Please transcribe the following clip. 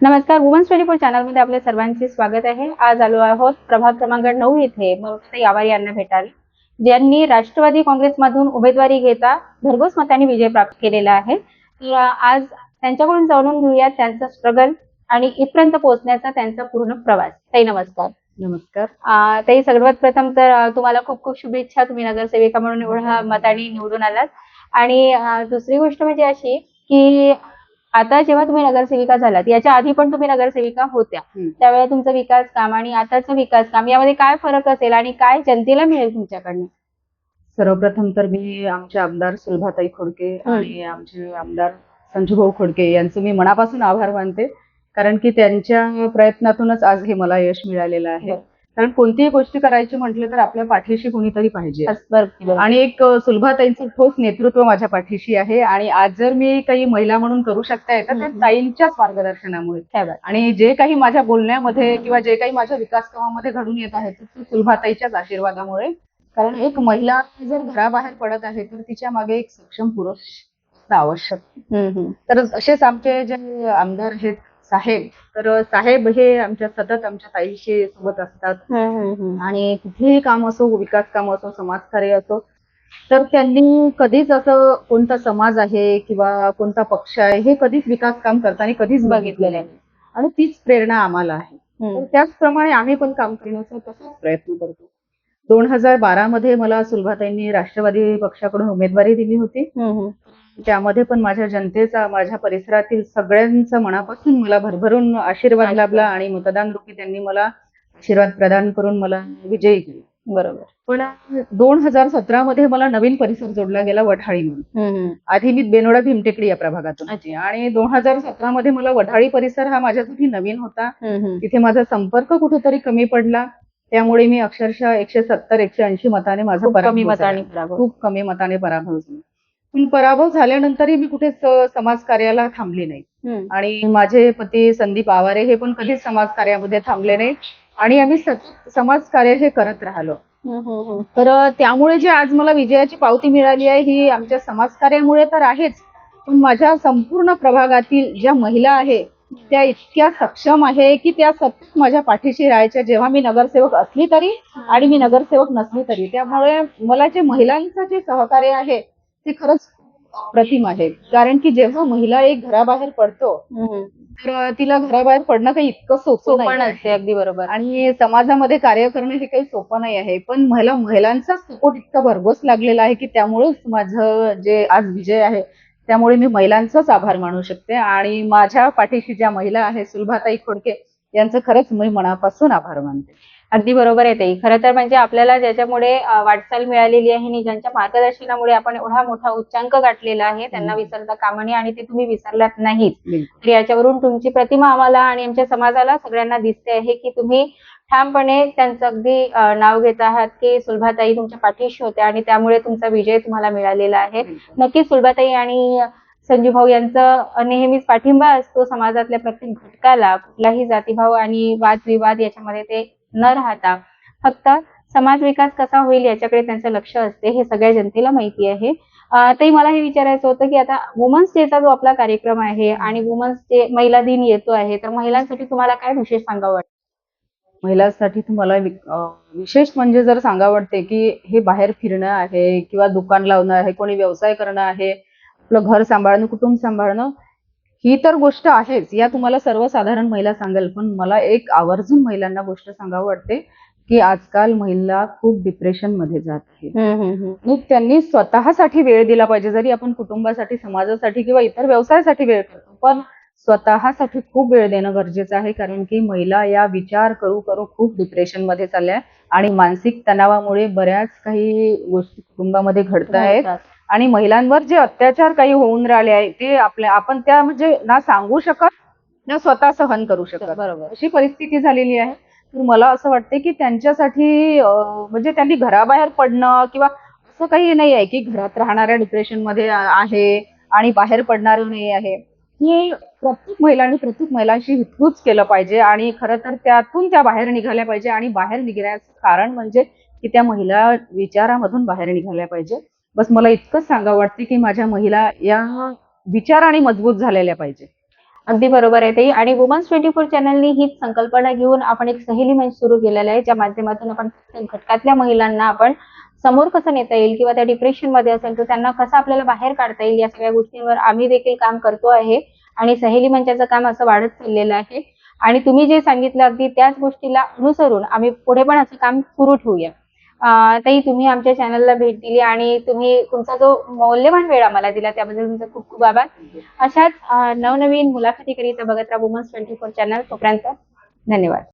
नमस्कार, वुमन्स 24 चॅनलमध्ये आपल्या सर्वांचे स्वागत आहे. आज आलो आहोत प्रभाग क्रमांक 9 इथे ममता आवारे यांना भेटायला, ज्यांनी राष्ट्रवादी काँग्रेसमधून उमेदवारी घेता भरघोस मतांनी विजय प्राप्त केलेला आहे. तर आज त्यांच्याकडून जाणून घेऊयात त्यांचा स्ट्रगल आणि इथपर्यंत पोहोचण्याचा त्यांचा पूर्ण प्रवास. ताई नमस्कार. नमस्कार. ताई, सर्वात प्रथम तर तुम्हाला खूप खूप शुभेच्छा. तुम्ही नगरसेविका म्हणून एवढ्या मतांनी निवडून आलात. आणि दुसरी गोष्ट म्हणजे अशी की आता जेव्हा तुम्ही नगरसेविका झालात, याच्या आधी पण तुम्ही नगरसेविका होत्या, त्यावेळेला तुमचं विकास काम आणि आताचं विकास काम यामध्ये काय फरक असेल आणि काय जनतेला मिळेल तुमच्याकडनं? सर्वप्रथम तर मी आमचे आमदार सुलभाताई खोडके आणि आमचे आमदार संजूभाऊ खोडके यांचं मी मनापासून आभार मानते, कारण की त्यांच्या प्रयत्नातूनच आज हे मला यश मिळालेलं आहे. कारण कोणतीही गोष्ट करायची म्हटलं तर आपल्या पाठीशी कोणीतरी पाहिजे आणि एक सुलभाताईंचं ठोस नेतृत्व माझ्या पाठीशी आहे. आणि आज जर मी काही महिला म्हणून करू शकता येतं तर ताईंच्याच मार्गदर्शनामुळे आणि जे काही माझ्या बोलण्यामध्ये किंवा जे काही माझ्या विकास कामामध्ये घडून येत आहे ते सुलभाताईच्याच आशीर्वादामुळे. कारण एक महिला जर घराबाहेर पडत आहे तर तिच्या मागे एक सक्षम पुरुष आवश्यक. तर असेच आमचे जे आमदार आहेत साहेब, तर साहेब हे आमच्या सतत आमच्या ताईशी सोबत असतात आणि कुठेही काम असो, विकास काम असो, समाजकार्य असो, तर त्यांनी कधीच असं कोणता समाज आहे किंवा कोणता पक्ष आहे हे कधीच विकास काम करताना कधीच बघितलेलं नाही. आणि तीच प्रेरणा आम्हाला आहे. तर त्याचप्रमाणे आम्ही पण काम करण्याचा तसाच प्रयत्न करतो. 2012 मध्ये मला सुलभाताईंनी राष्ट्रवादी पक्षाकडून उमेदवारी दिली होती. त्यामध्ये पण माझ्या जनतेचा, माझ्या परिसरातील सगळ्यांचा मनापासून मला भरभरून आशीर्वाद लाभला आणि मतदान रूपी त्यांनी मला आशीर्वाद प्रदान करून मला विजयी केले. बरोबर. पण 2017 मध्ये मला नवीन परिसर जोडला गेला वढाळी म्हणून. आधी मी बेनोडा भीमटेकडी या प्रभागातून होती आणि 2017 मध्ये मला वढाळी परिसर हा माझ्यासाठी नवीन होता. तिथे माझा संपर्क कुठेतरी कमी पडला, त्यामुळे मी अक्षरशः 170-180 मताने माझा खूप कमी मताने पराभव झाला. पण पराभव झाल्यानंतरही मी कुठेच समाज कार्याला थांबले नाही. आणि माझे पती संदीप आवारे हे पण कधीच समाज कार्यामध्ये थांबले नाही आणि आम्ही सतत समाज कार्य हे करत राहिलो. तर त्यामुळे जे आज मला विजयाची पावती मिळाली आहे ही आमच्या समाज कार्यामुळे तर आहेच, पण माझ्या संपूर्ण प्रभागातील ज्या महिला आहे त्या इतक्या सक्षम आहे की त्या सतत माझ्या पाठीशी राहायच्या, जेव्हा मी नगरसेवक असली तरी आणि मी नगरसेवक नसली तरी. त्यामुळे मला जे महिलांचं जे सहकार्य आहे ते खरंच अप्रतिम आहे. कारण की जेव्हा महिला एक घराबाहेर पडतो तर तिला घराबाहेर पडणं काही इतकं सोपं नसते. अगदी बरोबर. आणि समाजामध्ये कार्य करणं हे काही सोपं नाही आहे. पण महिलांचा सपोर्ट इतका भरघोस लागलेला आहे की त्यामुळेच माझं जे आज विजय आहे त्यामुळे मी महिलांचाच आभार मानू शकते. आणि माझ्या पाठीशी ज्या महिला आहेत सुलभाताई खोडके यांचं खरंच मी मनापासून आभार मानते. अगदी बरोबर आहे ताई. खरं तर म्हणजे आपल्याला ज्याच्यामुळे वाटचाल मिळालेली आहे आणि ज्यांच्या मार्गदर्शनामुळे आपण एवढा मोठा उच्चांक गाठलेला आहे, त्यांना विसरता कामा नये आणि ते तुम्ही विसरलात नाहीत. तर याच्यावरून तुमची प्रतिमा आम्हाला आणि आमच्या समाजाला सगळ्यांना दिसते आहे की तुम्ही ठामपणे त्यांचं अगदी नाव घेत आहात की सुलभाताई तुमच्या पाठीशी होत्या आणि त्यामुळे तुमचा विजय तुम्हाला मिळालेला आहे. नक्कीच सुलभाताई आणि संजू भाऊ यांचा नेहमीच पाठिंबा असतो समाजातल्या प्रत्येक घटकाला. कुठलाही जातीभाव आणि वादविवाद याच्यामध्ये ते न राहता फक्त समाज विकास कसा होईल याच्याकडे त्यांचं लक्ष असते, हे सगळ्या जनतेला माहिती आहे. ताई, मला हे विचारायचं होतं की आता वुमन्स डेचा जो आपला कार्यक्रम आहे आणि वुमन्स डे महिला दिन येतो आहे, तर महिलांसाठी तुम्हाला काय विशेष सांगावं वाटतं? महिलांसाठी तुम्हाला विशेष म्हणजे जर सांगावं वाटते की हे बाहेर फिरणं आहे किंवा दुकान लावणं आहे, कोणी व्यवसाय करणं आहे, आपलं घर सांभाळणं, कुटुंब सांभाळणं, ही तर गोष्ट आहेच, या तुम्हाला सर्वसाधारण महिला सांगेल. पण मला एक आवर्जून महिलांना गोष्ट सांगावं वाटते की आजकाल महिला खूप डिप्रेशन मध्ये जात आहे. मग त्यांनी स्वतःसाठी वेळ दिला पाहिजे. जरी आपण कुटुंबासाठी, समाजासाठी किंवा इतर व्यवसायासाठी वेळ करतो, पण स्वतःसाठी खूप वेळ देणं गरजेचं आहे. कारण की महिला या विचार करू करू खूप डिप्रेशन मध्ये चालल्या आणि मानसिक तणावामुळे बऱ्याच काही गोष्टी कुटुंबामध्ये घडत आहेत आणि महिलांवर जे अत्याचार काही होऊन राहिले आहे ते आपण त्या म्हणजे ना सांगू शकत ना स्वतः सहन करू शकत. बरोबर. अशी परिस्थिती झालेली आहे. तर मला असं वाटते की त्यांच्यासाठी म्हणजे त्यांनी घराबाहेर पडणं किंवा असं काही नाही आहे की घरात राहणाऱ्या डिप्रेशन मध्ये आहे आणि बाहेर पडणार नाही आहे. हे प्रत्येक महिलांशी हितकूच केलं पाहिजे आणि खरं तर त्यातून त्या बाहेर निघाल्या पाहिजे. आणि बाहेर निघण्याचं कारण म्हणजे की त्या महिला विचारामधून बाहेर निघाल्या पाहिजे. बस मला इतकंच सांगावं वाटते की माझ्या महिला या विचाराने मजबूत झालेल्या पाहिजे. अगदी बरोबर आहे ताई. आणि वुमन्स 24 चॅनलनी हीच संकल्पना घेऊन आपण एक सहेली मंच सुरू केलेला आहे, ज्या माध्यमातून आपण प्रत्येक घटकातल्या महिलांना आपण समोर कसं नेता येईल किंवा त्या डिप्रेशनमध्ये असेल तर त्यांना कसं आपल्याला बाहेर काढता येईल, या सगळ्या गोष्टींवर आम्ही देखील काम करतो आहे. आणि सहेली मंचाचं काम असं वाढत चाललेलं आहे. आणि तुम्ही जे सांगितलं अगदी त्याच गोष्टीला अनुसरून आम्ही पुढे पण असं काम सुरू ठेवूया. ताई, तुम्ही आमच्या चॅनलला भेट दिली आणि तुम्ही तुमचा जो मौल्यवान वेळ आम्हाला दिला त्याबद्दल तुमचे खूप खूप आभार. अशाच नवनवीन मुलाखतीकरिता बघत राहा वुमन्स 24 चॅनल. तोपर्यंत धन्यवाद.